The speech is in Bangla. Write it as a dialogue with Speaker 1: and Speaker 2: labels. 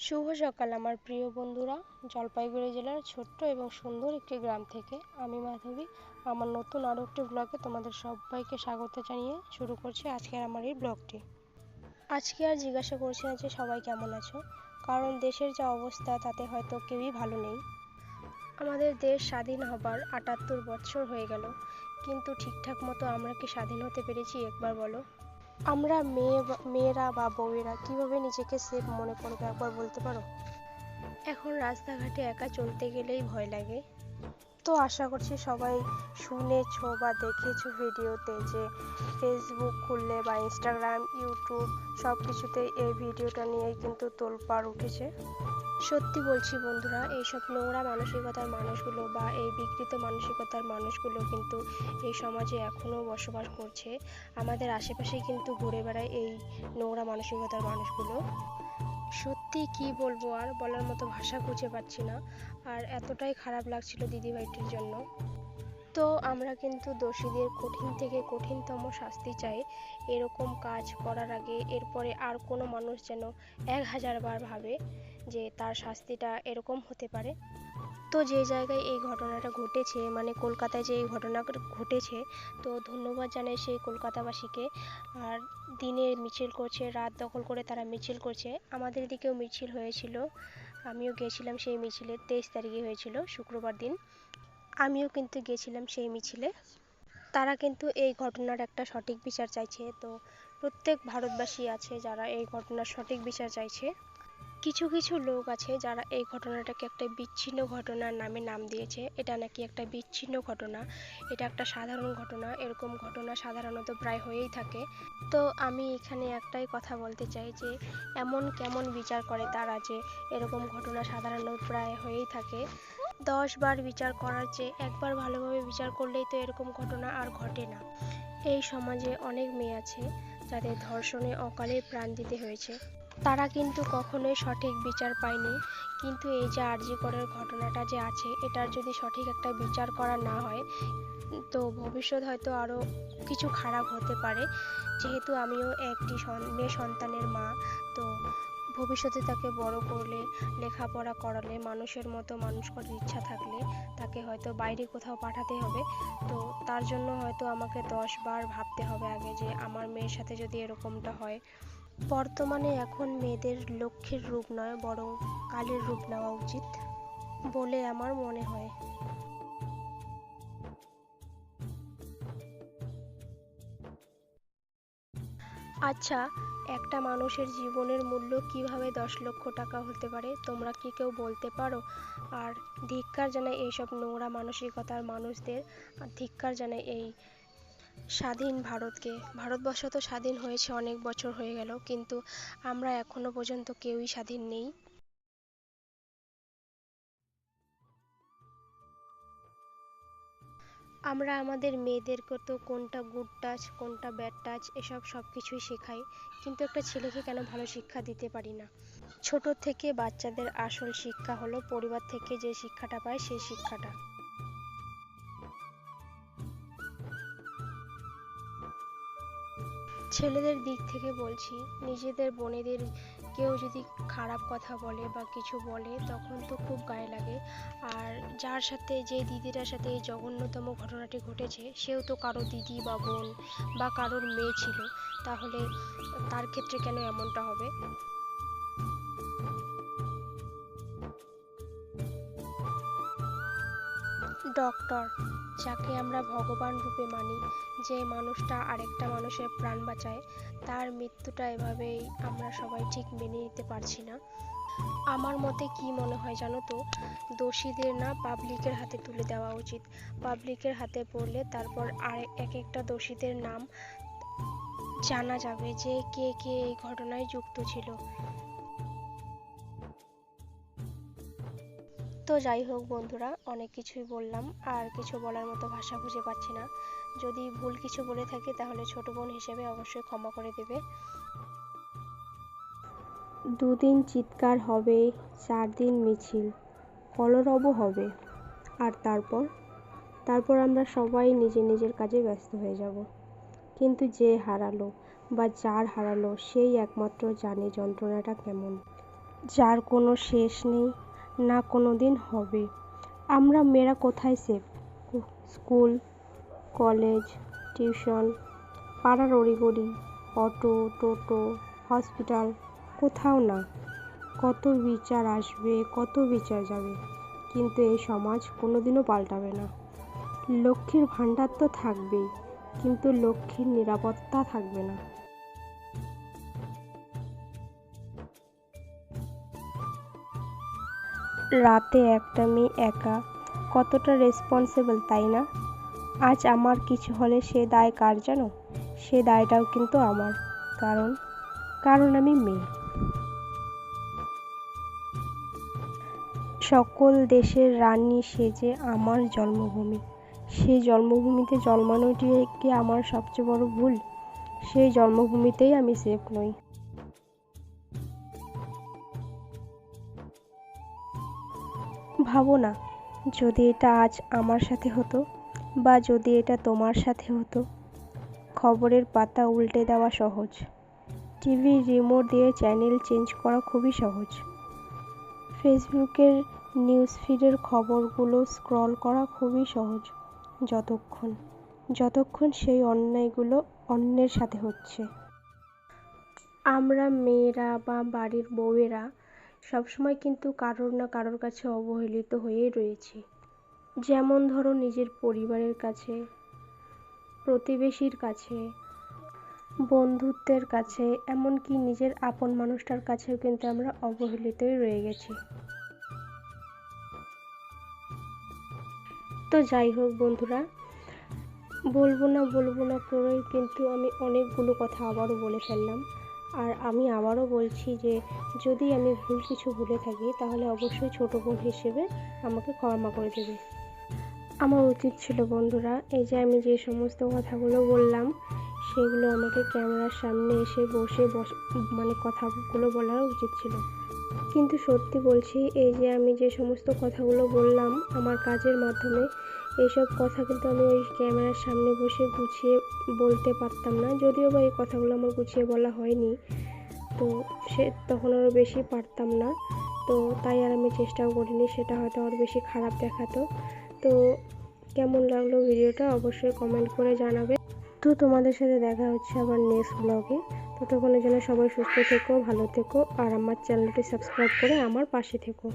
Speaker 1: শুভ সকাল আমার প্রিয় বন্ধুরা। জলপাইগুড়ি জেলার ছোট্ট এবং সুন্দর একটি গ্রাম থেকে আমি মাধবী আমার নতুন আরও একটি ব্লগে তোমাদের সবাইকে স্বাগত জানিয়ে শুরু করছি আজকের আমার এই ব্লগটি। আজকে আর জিজ্ঞাসা করছি না যে সবাই কেমন আছো, কারণ দেশের যা অবস্থা তাতে হয়তো কেউই ভালো নেই। আমাদের দেশ স্বাধীন হবার ৭৮ বছর হয়ে গেল, কিন্তু ঠিকঠাক মতো আমরা কি স্বাধীন হতে পেরেছি একবার বলো? আমরা মেয়েরা বা বউয়েরা কিভাবে নিজেকে সেফ মনে করবো একবার বলতে পারো? এখন রাস্তাঘাটে একা চলতে গেলেই ভয় লাগে। তো আশা করছি সবাই শুনেছো বা দেখেছো ভিডিওতে যে ফেসবুক খুললে বা ইনস্টাগ্রাম, ইউটিউব সব কিছুতেই এই ভিডিওটা নিয়েই কিন্তু তোলপাড় উঠেছে। সত্যি বলছি বন্ধুরা, এইসব নোংরা মানসিকতার মানুষগুলো বা এই বিকৃত মানসিকতার মানুষগুলো কিন্তু এই সমাজে এখনও বসবাস করছে। আমাদের আশেপাশেই কিন্তু ঘুরে বেড়ায় এই নোংরা মানসিকতার মানুষগুলো। সত্যি কি বলবো, আর বলার মতো ভাষা খুঁজে পাচ্ছি না। আর এতটাই খারাপ লাগছিল দিদিভাইটির জন্য। তো আমরা কিন্তু দোষীদের কঠিন থেকে কঠিনতম শাস্তি চাই। এরকম কাজ করার আগে এরপরে আর কোনো মানুষ যেন ১০০০ বার ভাবে যে তার শাস্তিটা এরকম হতে পারে। তো যে জায়গায় এই ঘটনাটা ঘটেছে, মানে কলকাতায় যে এই ঘটনাটা ঘটেছে, তো ধন্যবাদ জানাই সেই কলকাতাবাসীকে। আর দিনে মিছিল করছে, রাত দখল করে তারা মিছিল করছে। আমাদের এদিকেও মিছিল হয়েছিল, আমিও গেছিলাম সেই মিছিলে। ২৩ তারিখে হয়েছিল শুক্রবার দিন, আমিও কিন্তু গেছিলাম সেই মিছিলে। তারা কিন্তু এই ঘটনার একটা সঠিক বিচার চাইছে। তো প্রত্যেক ভারতবাসী আছে যারা এই ঘটনার সঠিক বিচার চাইছে। কিছু কিছু লোক আছে যারা এই ঘটনাটাকে একটা বিচ্ছিন্ন ঘটনার নামে নাম দিয়েছে। এটা নাকি একটা বিচ্ছিন্ন ঘটনা, এটা একটা সাধারণ ঘটনা। এরকম ঘটনা সাধারণত প্রায় হয়েই থাকে। তো আমি এখানে একটাই কথা বলতে চাই যে এমন কেমন বিচার করে তারা যে এরকম ঘটনা সাধারণত প্রায় হয়েই থাকে। ১০ বার বিচার করার চেয়ে একবার ভালোভাবে বিচার করলেই তো এরকম ঘটনা আর ঘটে না। এই সমাজে অনেক মেয়ে আছে যাদের ধর্ষণে অকালে প্রাণ দিতে হয়েছে, তারা কিন্তু কখনোই সঠিক বিচার পায়নি। কিন্তু এই যে আরজি করের ঘটনাটা যে আছে, এটার যদি সঠিক একটা বিচার করা না হয় তো ভবিষ্যৎ হয়তো আরও কিছু খারাপ হতে পারে। যেহেতু আমিও একটি মেয়ে সন্তানের মা, তো ভবিষ্যতে তাকে বড় করলে, লেখাপড়া করালে, মানুষের মতো মানুষ করার ইচ্ছা থাকলে তাকে হয়তো বাইরে কোথাও পাঠাতে হবে। তো তার জন্য হয়তো আমাকে ১০ বার ভাবতে হবে আগে যে আমার মেয়ের সাথে যদি এরকমটা হয়। বর্তমানে এখন মেয়েদের লক্ষ্মীর রূপ নয়, বরং কালের রূপ নেওয়া উচিত বলে আমার মনে হয়। আচ্ছা, একটা মানুষের জীবনের মূল্য কিভাবে ১০ লক্ষ টাকা হতে পারে তোমরা কি কেউ বলতে পারো? আর ধিক্কার জানাই এইসব নোংরা মানসিকতার মানুষদের। আর ধিক্কার জানাই এই স্বাধীন ভারতকে। ভারতবর্ষ তো স্বাধীন হয়েছে অনেক বছর হয়ে গেল, কিন্তু আমরা এখনো পর্যন্ত কেউই স্বাধীন নেই। আমরা আমাদের মেয়েদেরকে তো কোনটা গুড টাচ কোনটা ব্যাড টাচ এসব সব কিছুই শেখাই, কিন্তু একটা ছেলেকে কেন ভালো শিক্ষা দিতে পারি না? ছোট থেকে বাচ্চাদের আসল শিক্ষা হলো পরিবার থেকে যে শিক্ষাটা পায় সেই শিক্ষাটা। ছেলেদের দিক থেকে বলছি, নিজেদের বোনেদের কেউ যদি খারাপ কথা বলে বা কিছু বলে তখন তো খুব গায়ে লাগে। আর যার সাথে, যে দিদিটার সাথে এই জঘন্যতম ঘটনাটি ঘটেছে, সেও তো কারো দিদি বা বোন বা কারোর মেয়ে ছিল, তাহলে তার ক্ষেত্রে কেন এমনটা হবে? ডক্টর, যাকে আমরা ভগবান রূপে মানি, যে মানুষটা আরেকটা মানুষের প্রাণ বাঁচায়, তার মৃত্যুটা এভাবেই আমরা সবাই ঠিক মেনে নিতে পারছি না। আমার মতে কি মনে হয় জানো তো, দোষীদের না পাবলিকের হাতে তুলে দেওয়া উচিত। পাবলিকের হাতে পড়লে তারপর আর এক একটা দোষীদের নাম জানা যাবে যে কে কে এই ঘটনায় যুক্ত ছিল। তো যাই হোক বন্ধুরা, অনেক কিছুই বললাম, আর কিছু বলার মতো ভাষা খুঁজে পাচ্ছি না। যদি ভুল কিছু বলে থাকি তাহলে ছোট বোন হিসেবে অবশ্যই ক্ষমা করে দেবে।
Speaker 2: ২ দিন চিৎকার হবে, ৪ দিন মিছিল, কলরব হবে, আর তারপর আমরা সবাই নিজের নিজের কাজে ব্যস্ত হয়ে যাব। কিন্তু যে হারালো বা যার হারালো সেই একমাত্র জানে যন্ত্রণাটা কেমন। যার কোনো শেষ নেই, না কোনো দিন হবে। আমরা মেয়েরা কোথায় সেফ? স্কুল, কলেজ, টিউশন, পাড়ার অড়িগড়ি, অটো, টোটো, হসপিটাল, কোথাও না। কত বিচার আসবে, কত বিচার যাবে, কিন্তু এই সমাজ কোনোদিনও পাল্টাবে না। লক্ষ্মীর ভাণ্ডার তো থাকবেই, কিন্তু লক্ষ্মীর নিরাপত্তা থাকবে না। রাতে একটা মেয়ে একা, কতটা রেসপন্সিবল, তাই না? আজ আমার কিছু হলে সে দায় কার জানো? সে দায়টাও কিন্তু আমার, কারণ কারণ আমি মেয়ে। সকল দেশের রানী সেজে আমার জন্মভূমি, সেই জন্মভূমিতে জন্মানোটাই কি আমার সবচেয়ে বড় ভুল? সেই জন্মভূমিতেই আমি সেফ নই। ভাবো না, যদি এটা আজ আমার সাথে হতো, বা যদি এটা তোমার সাথে হতো। খবরের পাতা উল্টে দেওয়া সহজ, টিভির রিমোট দিয়ে চ্যানেল চেঞ্জ করা খুবই সহজ, ফেসবুকের নিউজ ফিডের খবরগুলো স্ক্রল করা খুবই সহজ, যতক্ষণ সেই অন্যায়গুলো অন্যের সাথে হচ্ছে। আমরা মেয়েরা বা বাড়ির বউয়েরা সবসময় কিন্তু কারোর না কারোর কাছে অবহেলিত হয়েই রয়েছি। যেমন ধরো, নিজের পরিবারের কাছে, প্রতিবেশীর কাছে, বন্ধুত্বের কাছে, এমনকি নিজের আপন মানুষটার কাছেও কিন্তু আমরা অবহেলিতই রয়ে গেছি। তো যাই হোক বন্ধুরা, বলবো না করে কিন্তু আমি অনেকগুলো কথা আবারও বলে ফেললাম। আর আমি আবারও বলছি যে যদি আমি ভুল কিছু বলে থাকি তাহলে অবশ্যই ছোট বোন হিসেবে আমাকে ক্ষমা করে দেবে। আমার উচিত ছিল বন্ধুরা, এই যে আমি যে সমস্ত কথাগুলো বললাম সেগুলো আমাকে ক্যামেরার সামনে এসে বসে মানে কথাগুলো বলার উচিত ছিল। কিন্তু সত্যি বলছি, এই যে আমি যে সমস্ত কথাগুলো বললাম আমার কাজের মাধ্যমে, এইসব কথা কিন্তু আমি ওই ক্যামেরার সামনে বসে গুছিয়ে বলতে পারতাম না। যদিও বা এই কথাগুলো আমার গুছিয়ে বলা হয়নি, তো তখন আরও বেশি পারতাম না, তো তাই আর আমি চেষ্টাও করিনি, সেটা হয়তো আরও বেশি খারাপ দেখাতো। তো কেমন লাগলো ভিডিওটা অবশ্যই কমেন্ট করে জানাবে। তো তোমাদের সাথে দেখা হচ্ছে আবার নেক্সট ব্লগে। ততক্ষণের জন্য সবাই সুস্থ থেকো, ভালো থেকো, আর আমার চ্যানেলটি সাবস্ক্রাইব করে আমার পাশে থেকো।